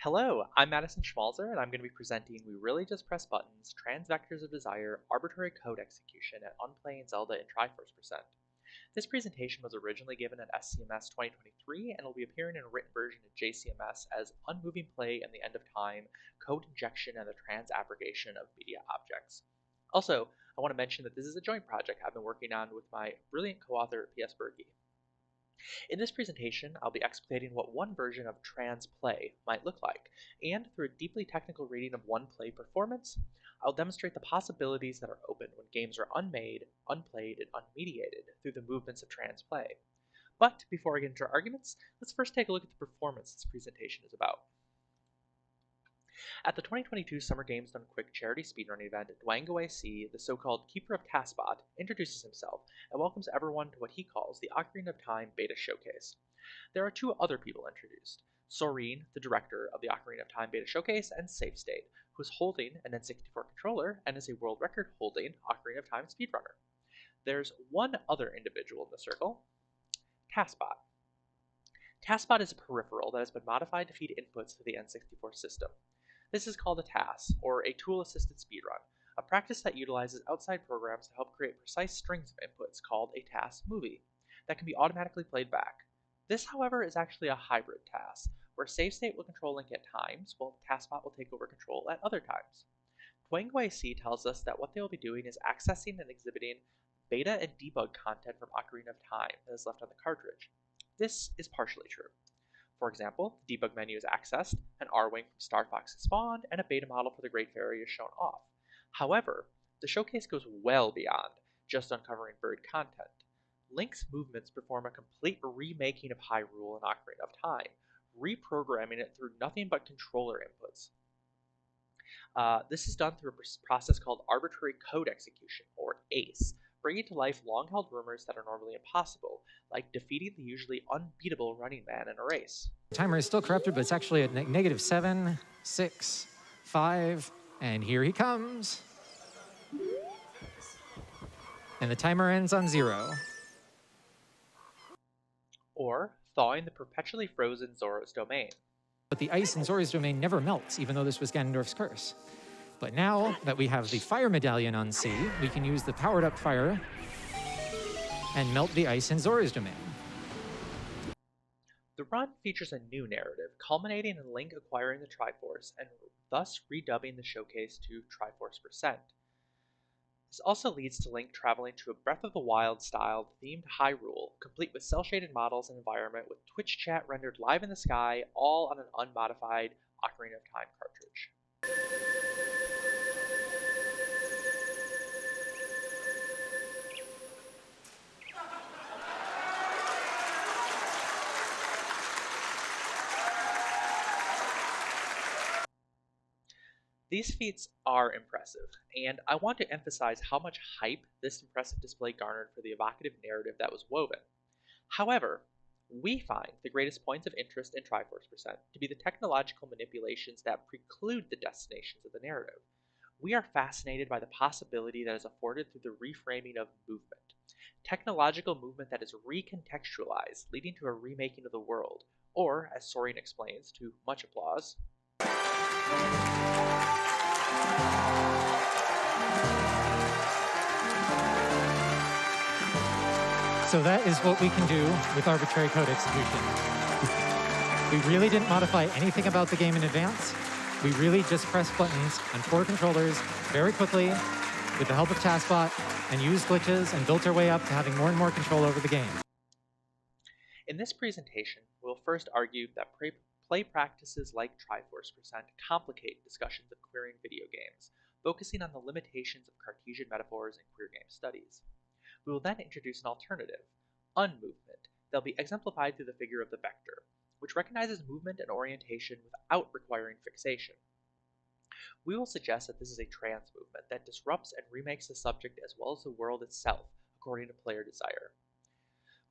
Hello, I'm Madison Schmalzer, and I'm going to be presenting We Really Just Press Buttons, Trans Vectors of Desire, Arbitrary Code Execution at Unplaying Zelda in Triforce Percent. This presentation was originally given at SCMS 2023 and will be appearing in a written version at JCMS as Unmoving Play and the End of Time, Code Injection and the Trans Abrogation of Media Objects. Also, I want to mention that this is a joint project I've been working on with my brilliant co-author, P.S. Berkey. In this presentation, I'll be explicating what one version of trans play might look like, and through a deeply technical reading of one play performance, I'll demonstrate the possibilities that are open when games are unmade, unplayed, and unmediated through the movements of trans play. But before I get into our arguments, let's first take a look at the performance this presentation is about. At the 2022 Summer Games Done Quick charity speedrunning event, Dwango AC, the so-called Keeper of Taskbot, introduces himself and welcomes everyone to what he calls the Ocarina of Time Beta Showcase. There are two other people introduced, Soreen, the director of the Ocarina of Time Beta Showcase, and Safe State, who's holding an N64 controller and is a world record holding Ocarina of Time speedrunner. There's one other individual in the circle, Taskbot. Taskbot is a peripheral that has been modified to feed inputs to the N64 system. This is called a TAS, or a tool-assisted speedrun, a practice that utilizes outside programs to help create precise strings of inputs called a TAS movie that can be automatically played back. This, however, is actually a hybrid TAS, where Save State will control Link at times, while TASBot will take over control at other times. Dwango AC tells us that what they will be doing is accessing and exhibiting beta and debug content from Ocarina of Time that is left on the cartridge. This is partially true. For example, the debug menu is accessed, an R-Wing from Star Fox is spawned, and a beta model for the Great Fairy is shown off. However, the showcase goes well beyond just uncovering buried content. Link's movements perform a complete remaking of Hyrule and Ocarina of Time, reprogramming it through nothing but controller inputs. This is done through a process called Arbitrary Code Execution, or ACE, bringing to life long-held rumors that are normally impossible, like defeating the usually unbeatable Running Man in a race. Timer is still corrupted, but it's actually at -7, 6, 5, and here he comes. And the timer ends on 0. Or thawing the perpetually frozen Zora's domain. But the ice in Zora's domain never melts, even though this was Ganondorf's curse. But now that we have the fire medallion on C, we can use the powered up fire and melt the ice in Zora's domain. The run features a new narrative, culminating in Link acquiring the Triforce and thus redubbing the showcase to Triforce Percent. This also leads to Link traveling to a Breath of the Wild styled themed Hyrule, complete with cel-shaded models and environment with Twitch chat rendered live in the sky, all on an unmodified Ocarina of Time cartridge. These feats are impressive, and I want to emphasize how much hype this impressive display garnered for the evocative narrative that was woven. However, we find the greatest points of interest in Triforce Percent to be the technological manipulations that preclude the destinations of the narrative. We are fascinated by the possibility that is afforded through the reframing of movement. Technological movement that is recontextualized, leading to a remaking of the world, or, as Soreen explains, to much applause, So that is what we can do with arbitrary code execution. We really didn't modify anything about the game in advance. We really just pressed buttons on 4 controllers very quickly with the help of TASBot and used glitches and built our way up to having more and more control over the game. In this presentation, we'll first argue that play practices like Triforce Percent complicate discussions of queering video games, focusing on the limitations of Cartesian metaphors in queer game studies. We will then introduce an alternative, unmovement, that will be exemplified through the figure of the vector, which recognizes movement and orientation without requiring fixation. We will suggest that this is a trans movement that disrupts and remakes the subject as well as the world itself, according to player desire.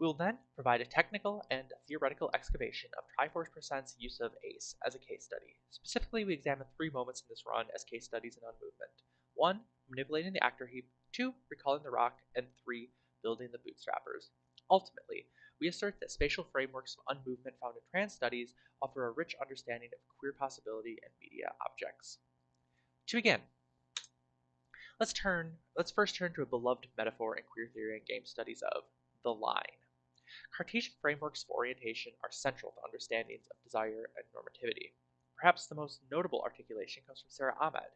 We will then provide a technical and theoretical excavation of Triforce Percent's use of ACE as a case study. Specifically, we examine 3 moments in this run as case studies in unmovement. 1. Manipulating the actor heap. 2. Recalling the rock. And 3. Building the bootstrappers. Ultimately, we assert that spatial frameworks of unmovement found in trans studies offer a rich understanding of queer possibility and media objects. To begin, let's first turn to a beloved metaphor in queer theory and game studies of the line. Cartesian frameworks of orientation are central to understandings of desire and normativity. Perhaps the most notable articulation comes from Sarah Ahmed.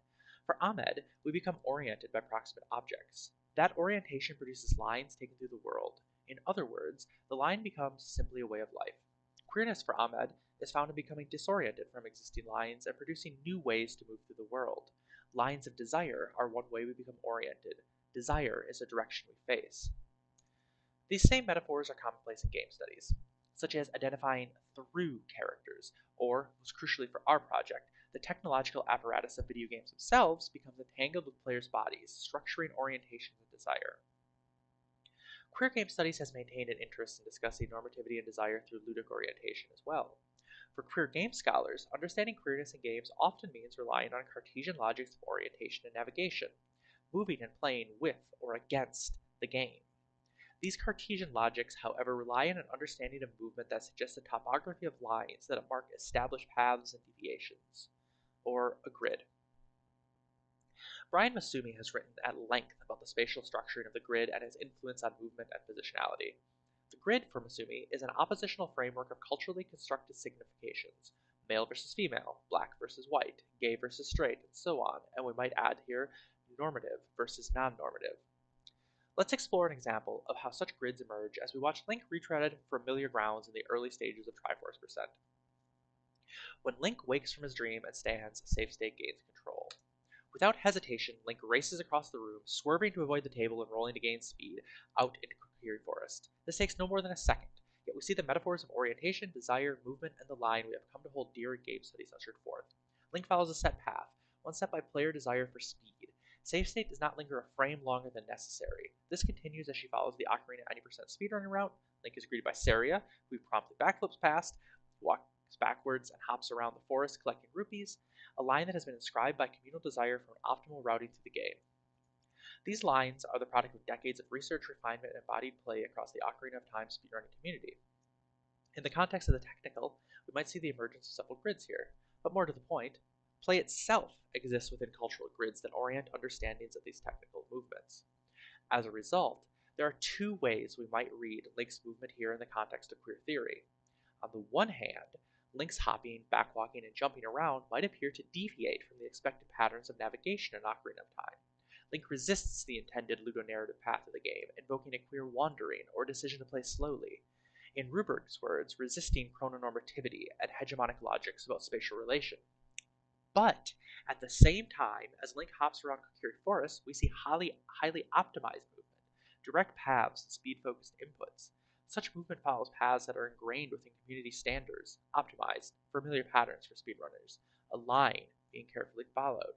For Ahmed, we become oriented by proximate objects. That orientation produces lines taken through the world. In other words, the line becomes simply a way of life. Queerness for Ahmed is found in becoming disoriented from existing lines and producing new ways to move through the world. Lines of desire are one way we become oriented. Desire is a direction we face. These same metaphors are commonplace in game studies, such as identifying through characters, or, most crucially for our project, the technological apparatus of video games themselves becomes entangled with players' bodies, structuring orientation and desire. Queer game studies has maintained an interest in discussing normativity and desire through ludic orientation as well. For queer game scholars, understanding queerness in games often means relying on Cartesian logics of orientation and navigation, moving and playing with or against the game. These Cartesian logics, however, rely on an understanding of movement that suggests a topography of lines that mark established paths and deviations, or a grid. Brian Masumi has written at length about the spatial structuring of the grid and its influence on movement and positionality. The grid, for Masumi, is an oppositional framework of culturally constructed significations, male versus female, black versus white, gay versus straight, and so on, and we might add here normative versus non-normative. Let's explore an example of how such grids emerge as we watch Link retread familiar grounds in the early stages of Triforce Percent. When Link wakes from his dream and stands, safe state gains control. Without hesitation, Link races across the room, swerving to avoid the table and rolling to gain speed, out into Triforce. This takes no more than a second, yet we see the metaphors of orientation, desire, movement, and the line we have come to hold dear in game studies ushered forth. Link follows a set path, one set by player desire for speed. Safe state does not linger a frame longer than necessary. This continues as she follows the Ocarina 90% speedrunning route. Link is greeted by Saria, who promptly backflips past, walks backwards, and hops around the forest collecting rupees, a line that has been inscribed by communal desire for an optimal routing through the game. These lines are the product of decades of research, refinement, and embodied play across the Ocarina of Time speedrunning community. In the context of the technical, we might see the emergence of several grids here, but more to the point, play itself exists within cultural grids that orient understandings of these technical movements. As a result, there are two ways we might read Link's movement here in the context of queer theory. On the one hand, Link's hopping, backwalking, and jumping around might appear to deviate from the expected patterns of navigation in Ocarina of Time. Link resists the intended ludonarrative path of the game, invoking a queer wandering or decision to play slowly. In Ruberg's words, resisting chrononormativity and hegemonic logics about spatial relation. But at the same time, as Link hops around Kokiri Forest, we see highly optimized movement, direct paths, and speed-focused inputs. Such movement follows paths that are ingrained within community standards, optimized, familiar patterns for speedrunners, a line being carefully followed.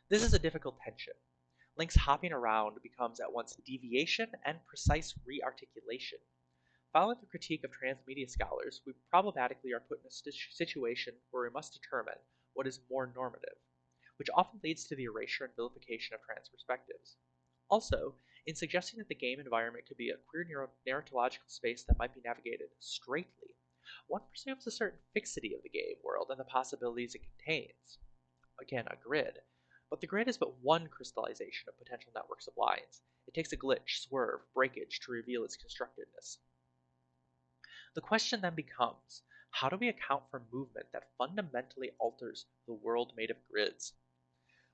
This is a difficult tension. Link's hopping around becomes at once deviation and precise re-articulation. Following the critique of transmedia scholars, we problematically are put in a situation where we must determine what is more normative, which often leads to the erasure and vilification of trans perspectives. Also, in suggesting that the game environment could be a queer narratological space that might be navigated straightly, one presumes a certain fixity of the game world and the possibilities it contains. Again, a grid. But the grid is but one crystallization of potential networks of lines. It takes a glitch, swerve, breakage to reveal its constructedness. The question then becomes, how do we account for movement that fundamentally alters the world made of grids?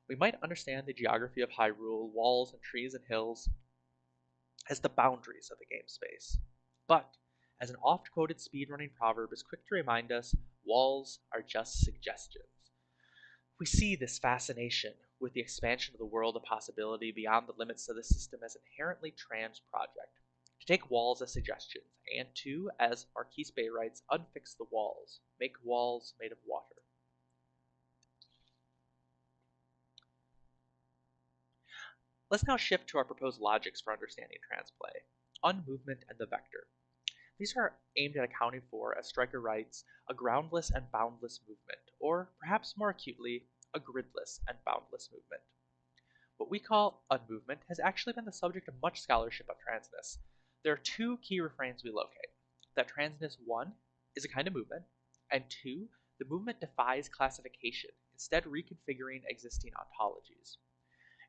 We might understand the geography of Hyrule, walls and trees and hills, as the boundaries of the game space. But, as an oft-quoted speedrunning proverb is quick to remind us, walls are just suggestions. We see this fascination with the expansion of the world of possibility beyond the limits of the system as inherently trans project. To take walls as suggestions, and to, as Marquise Bay writes, unfix the walls, make walls made of water. Let's now shift to our proposed logics for understanding transplay, unmovement and the vector. These are aimed at accounting for, as Stryker writes, a groundless and boundless movement, or perhaps more acutely, a gridless and boundless movement. What we call unmovement has actually been the subject of much scholarship on transness. There are two key refrains we locate: that transness 1 is a kind of movement, and 2, the movement defies classification, instead reconfiguring existing ontologies.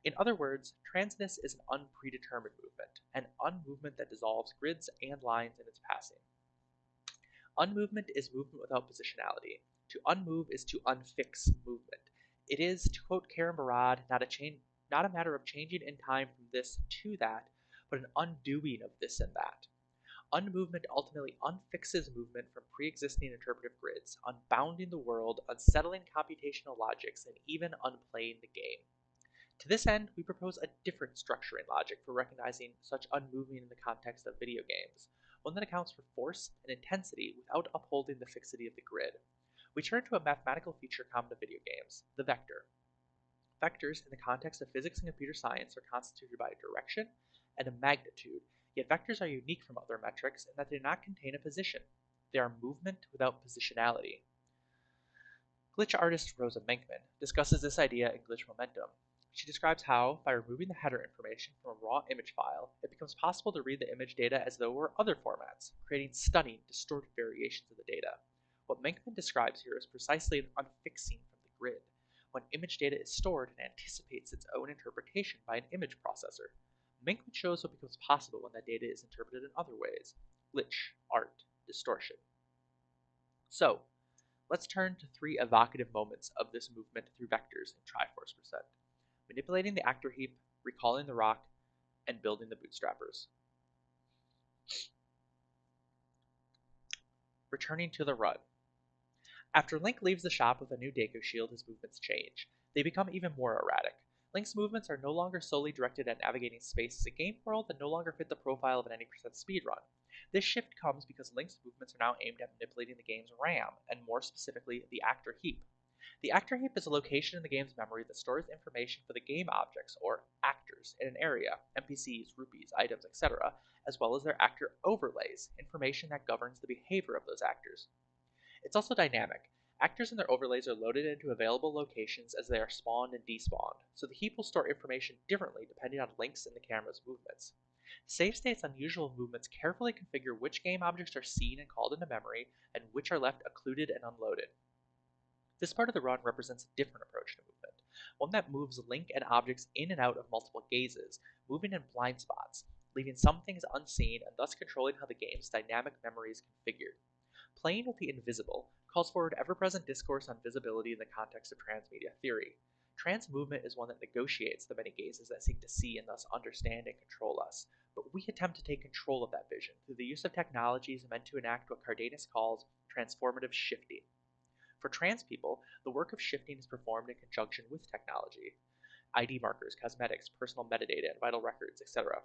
In other words, transness is an unpredetermined movement, an unmovement that dissolves grids and lines in its passing. Unmovement is movement without positionality. To unmove is to unfix movement. It is, to quote Karen Barad, not a matter of changing in time from this to that, but an undoing of this and that. Unmovement ultimately unfixes movement from pre-existing interpretive grids, unbounding the world, unsettling computational logics, and even unplaying the game. To this end, we propose a different structuring logic for recognizing such unmoving in the context of video games, one that accounts for force and intensity without upholding the fixity of the grid. We turn to a mathematical feature common to video games, the vector. Vectors, in the context of physics and computer science, are constituted by a direction and a magnitude, yet vectors are unique from other metrics in that they do not contain a position. They are movement without positionality. Glitch artist Rosa Menkman discusses this idea in Glitch Momentum. She describes how, by removing the header information from a raw image file, it becomes possible to read the image data as though it were other formats, creating stunning, distorted variations of the data. What Menkman describes here is precisely an unfixing from the grid, when image data is stored and anticipates its own interpretation by an image processor. Menkman shows what becomes possible when that data is interpreted in other ways: glitch, art, distortion. So, let's turn to three evocative moments of this movement through vectors in Triforce Percent: manipulating the actor heap, recalling the rock, and building the bootstrappers. Returning to the run. After Link leaves the shop with a new Deku shield, his movements change. They become even more erratic. Link's movements are no longer solely directed at navigating space as a game world and no longer fit the profile of an 90% speedrun. This shift comes because Link's movements are now aimed at manipulating the game's RAM, and more specifically, the actor heap. The actor heap is a location in the game's memory that stores information for the game objects, or actors, in an area, NPCs, rupees, items, etc., as well as their actor overlays, information that governs the behavior of those actors. It's also dynamic. Actors and their overlays are loaded into available locations as they are spawned and despawned, so the heap will store information differently depending on Link's and the camera's movements. Save state's unusual movements carefully configure which game objects are seen and called into memory, and which are left occluded and unloaded. This part of the run represents a different approach to movement, one that moves Link and objects in and out of multiple gazes, moving in blind spots, leaving some things unseen and thus controlling how the game's dynamic memory is configured. Playing with the invisible calls forward ever-present discourse on visibility in the context of transmedia theory. Trans movement is one that negotiates the many gazes that seek to see and thus understand and control us, but we attempt to take control of that vision through the use of technologies meant to enact what Cardenas calls transformative shifting. For trans people, the work of shifting is performed in conjunction with technology: ID markers, cosmetics, personal metadata, and vital records, etc.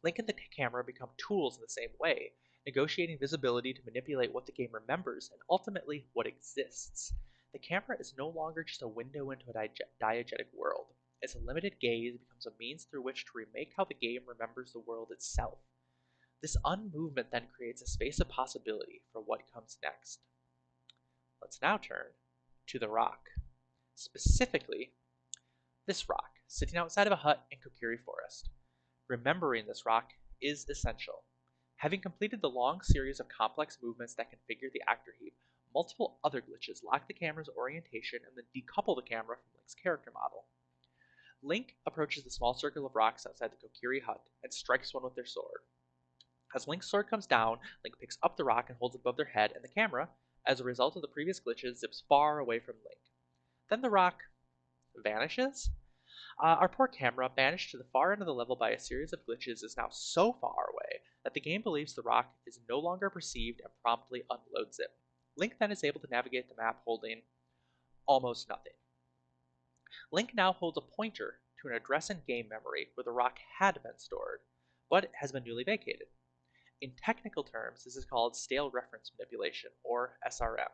Link and the camera become tools in the same way, negotiating visibility to manipulate what the game remembers and ultimately what exists. The camera is no longer just a window into a diegetic world. Its limited gaze becomes a means through which to remake how the game remembers the world itself. This unmovement then creates a space of possibility for what comes next. Let's now turn to the rock. Specifically, this rock, sitting outside of a hut in Kokiri Forest. Remembering this rock is essential. Having completed the long series of complex movements that configure the actor heap, multiple other glitches lock the camera's orientation and then decouple the camera from Link's character model. Link approaches the small circle of rocks outside the Kokiri hut and strikes one with their sword. As Link's sword comes down, Link picks up the rock and holds it above their head, and the camera, as a result of the previous glitches, zips far away from Link. Then the rock vanishes? Our poor camera, banished to the far end of the level by a series of glitches, is now so far away that the game believes the rock is no longer perceived and promptly unloads it. Link then is able to navigate the map holding almost nothing. Link now holds a pointer to an address in game memory where the rock had been stored, but has been newly vacated. In technical terms, this is called stale reference manipulation, or SRM.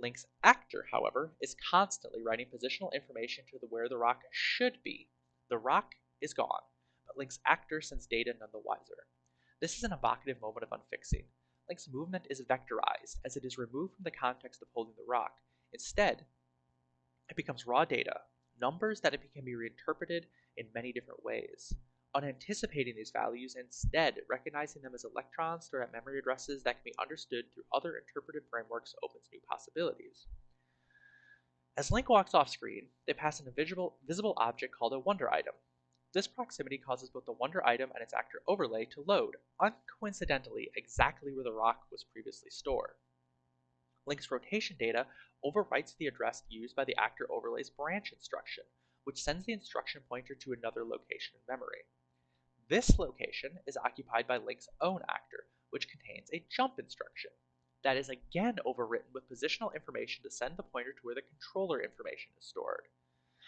Link's actor, however, is constantly writing positional information to where the rock should be. The rock is gone, but Link's actor sends data none the wiser. This is an evocative moment of unfixing. Link's movement is vectorized, as it is removed from the context of holding the rock. Instead, it becomes raw data, numbers that can be reinterpreted in many different ways. unanticipating these values and instead recognizing them as electrons stored at memory addresses that can be understood through other interpretive frameworks opens new possibilities. As Link walks off screen, they pass an visible object called a wonder item. This proximity causes both the wonder item and its actor overlay to load, uncoincidentally exactly where the rock was previously stored. Link's rotation data overwrites the address used by the actor overlay's branch instruction, which sends the instruction pointer to another location in memory. This location is occupied by Link's own actor, which contains a jump instruction. That is again overwritten with positional information to send the pointer to where the controller information is stored.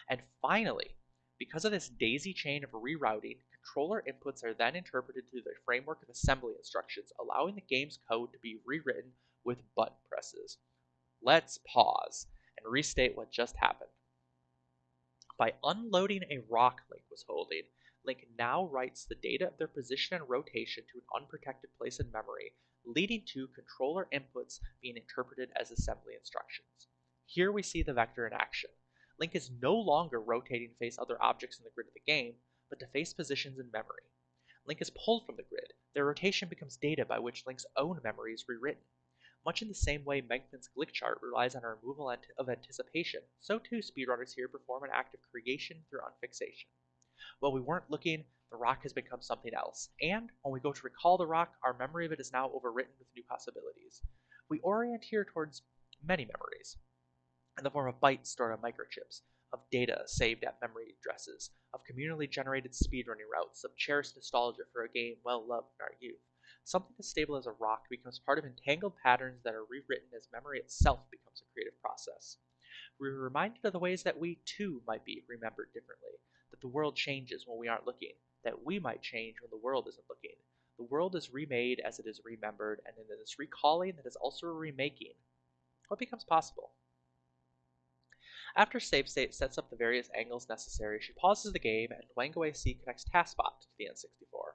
And finally, because of this daisy chain of rerouting, controller inputs are then interpreted through the framework of assembly instructions, allowing the game's code to be rewritten with button presses. Let's pause and restate what just happened. By unloading a rock Link was holding, Link now writes the data of their position and rotation to an unprotected place in memory, leading to controller inputs being interpreted as assembly instructions. Here we see the vector in action. Link is no longer rotating to face other objects in the grid of the game, but to face positions in memory. Link is pulled from the grid. Their rotation becomes data by which Link's own memory is rewritten. Much in the same way Menkman's glitch chart relies on our removal of anticipation, so too speedrunners here perform an act of creation through unfixation. While we weren't looking, the rock has become something else, and when we go to recall the rock, our memory of it is now overwritten with new possibilities. We orient here towards many memories, in the form of bytes stored on microchips, of data saved at memory addresses, of communally generated speedrunning routes, of cherished nostalgia for a game well loved in our youth. Something as stable as a rock becomes part of entangled patterns that are rewritten as memory itself becomes a creative process. We're reminded of the ways that we too might be remembered differently, that the world changes when we aren't looking, that we might change when the world isn't looking. The world is remade as it is remembered, and in this recalling that is also a remaking, what becomes possible? After save state sets up the various angles necessary, she pauses the game and Wango AC connects TaskBot to the N64.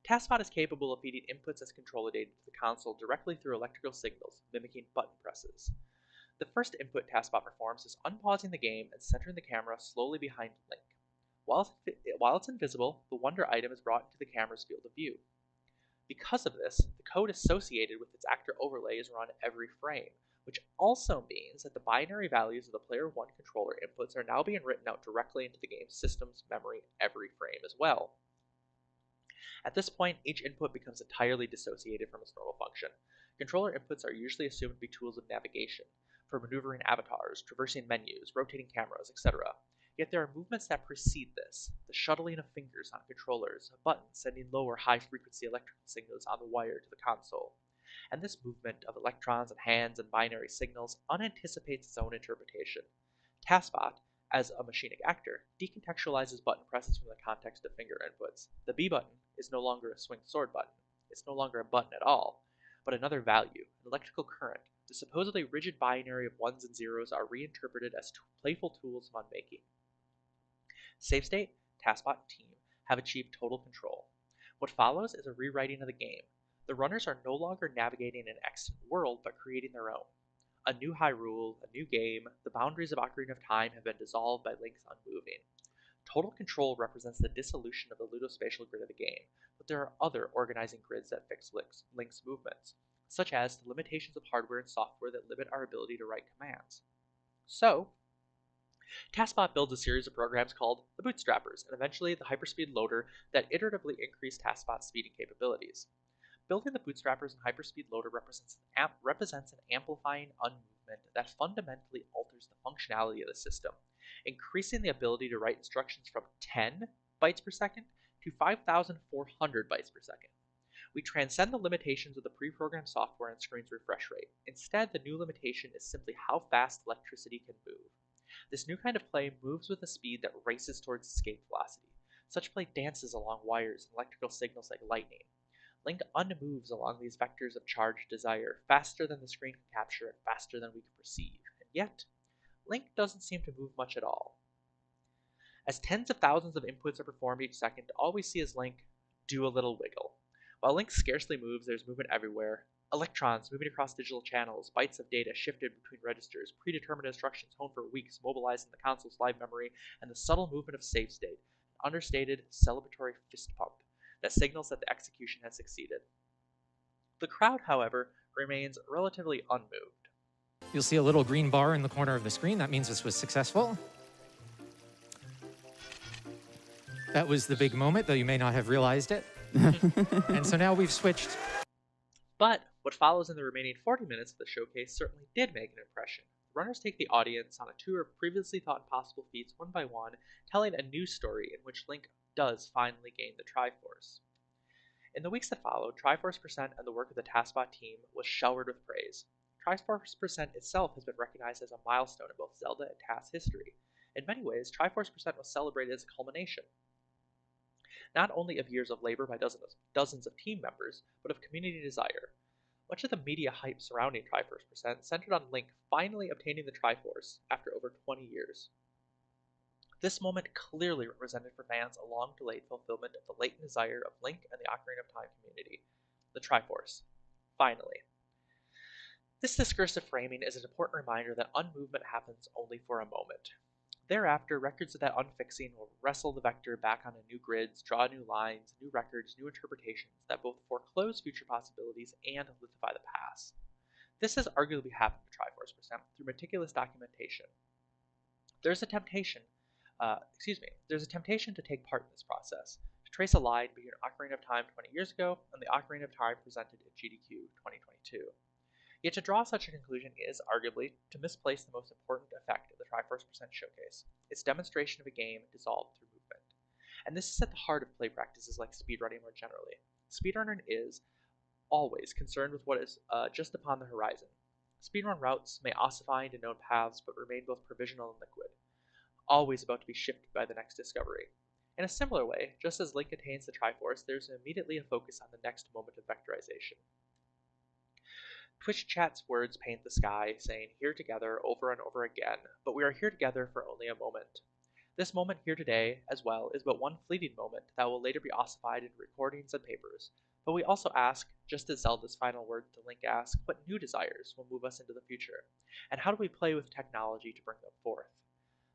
TaskBot is capable of feeding inputs as controller data to the console directly through electrical signals, mimicking button presses. The first input TaskBot performs is unpausing the game and centering the camera slowly behind Link. While it's invisible, the wonder item is brought into the camera's field of view. Because of this, the code associated with its actor overlay is run every frame, which also means that the binary values of the Player 1 controller inputs are now being written out directly into the game's system's memory every frame as well. At this point, each input becomes entirely dissociated from its normal function. Controller inputs are usually assumed to be tools of navigation, for maneuvering avatars, traversing menus, rotating cameras, etc. Yet there are movements that precede this, the shuttling of fingers on controllers, a button sending low or high frequency electrical signals on the wire to the console. And this movement of electrons and hands and binary signals unanticipates its own interpretation. TaskBot, as a machinic actor, decontextualizes button presses from the context of finger inputs. The B button is no longer a swing sword button. It's no longer a button at all, but another value, an electrical current. The supposedly rigid binary of ones and zeros are reinterpreted as playful tools of unmaking. Save State, TaskBot, and team have achieved total control. What follows is a rewriting of the game. The runners are no longer navigating an extant world, but creating their own. A new Hyrule, a new game, the boundaries of Ocarina of Time have been dissolved by Link's unmoving. Total control represents the dissolution of the ludospatial grid of the game, but there are other organizing grids that fix Link's movements, such as the limitations of hardware and software that limit our ability to write commands. So, TaskBot builds a series of programs called the Bootstrappers, and eventually the Hyperspeed Loader that iteratively increase TaskBot's speeding capabilities. Building the Bootstrappers and Hyperspeed Loader represents an amplifying unmovement that fundamentally alters the functionality of the system, increasing the ability to write instructions from 10 bytes per second to 5,400 bytes per second. We transcend the limitations of the pre-programmed software and screen's refresh rate. Instead, the new limitation is simply how fast electricity can move. This new kind of play moves with a speed that races towards escape velocity. Such play dances along wires and electrical signals like lightning. Link unmoves along these vectors of charged desire faster than the screen can capture and faster than we can perceive. And yet, Link doesn't seem to move much at all. As tens of thousands of inputs are performed each second, all we see is Link do a little wiggle. While Link scarcely moves, there's movement everywhere. Electrons moving across digital channels, bytes of data shifted between registers, predetermined instructions honed for weeks mobilizing the console's live memory, and the subtle movement of save state. understated, celebratory fist pump that signals that the execution has succeeded. The crowd, however, remains relatively unmoved. You'll see a little green bar in the corner of the screen. That means this was successful. That was the big moment, though you may not have realized it. And so now we've switched. But what follows in the remaining 40 minutes of the showcase certainly did make an impression. The runners take the audience on a tour of previously thought impossible feats one by one, telling a new story in which Link does finally gain the Triforce. In the weeks that followed, Triforce Percent and the work of the TASBot team was showered with praise. Triforce Percent itself has been recognized as a milestone in both Zelda and TAS history. In many ways, Triforce Percent was celebrated as a culmination, not only of years of labor by dozens of team members, but of community desire. Much of the media hype surrounding Triforce Percent centered on Link finally obtaining the Triforce after over 20 years. This moment clearly represented for fans a long-delayed fulfillment of the latent desire of Link and the Ocarina of Time community. The Triforce. Finally. This discursive framing is an important reminder that unmovement happens only for a moment. Thereafter, records of that unfixing will wrestle the vector back onto new grids, draw new lines, new records, new interpretations that both foreclose future possibilities and lithify the past. This has arguably happened to Triforce Percent through meticulous documentation. There's a temptation to take part in this process, to trace a line between Ocarina of Time 20 years ago and the Ocarina of Time presented in GDQ 2022. Yet to draw such a conclusion is, arguably, to misplace the most important effect of the Triforce Percent showcase, its demonstration of a game dissolved through movement. And this is at the heart of play practices like speedrunning more generally. Speedrunning is always concerned with what is just upon the horizon. Speedrun routes may ossify into known paths, but remain both provisional and liquid, always about to be shifted by the next discovery. In a similar way, just as Link attains the Triforce, there's immediately a focus on the next moment of vectorization. Twitch chat's words paint the sky, saying here together over and over again, but we are here together for only a moment. This moment here today, as well, is but one fleeting moment that will later be ossified into recordings and papers. But we also ask, just as Zelda's final words to Link ask, what new desires will move us into the future, and how do we play with technology to bring them forth?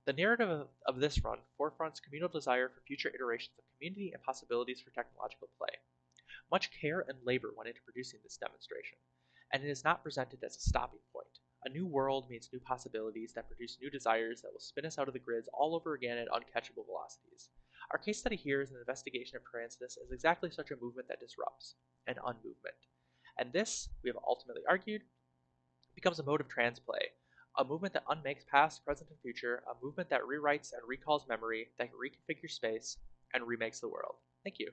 The narrative of this run forefronts communal desire for future iterations of community and possibilities for technological play. Much care and labor went into producing this demonstration, and it is not presented as a stopping point. A new world means new possibilities that produce new desires that will spin us out of the grids all over again at uncatchable velocities. Our case study here is an investigation of Transitus as exactly such a movement that disrupts, an unmovement. And this, we have ultimately argued, becomes a mode of transplay, a movement that unmakes past, present, and future, a movement that rewrites and recalls memory, that reconfigures space, and remakes the world. Thank you.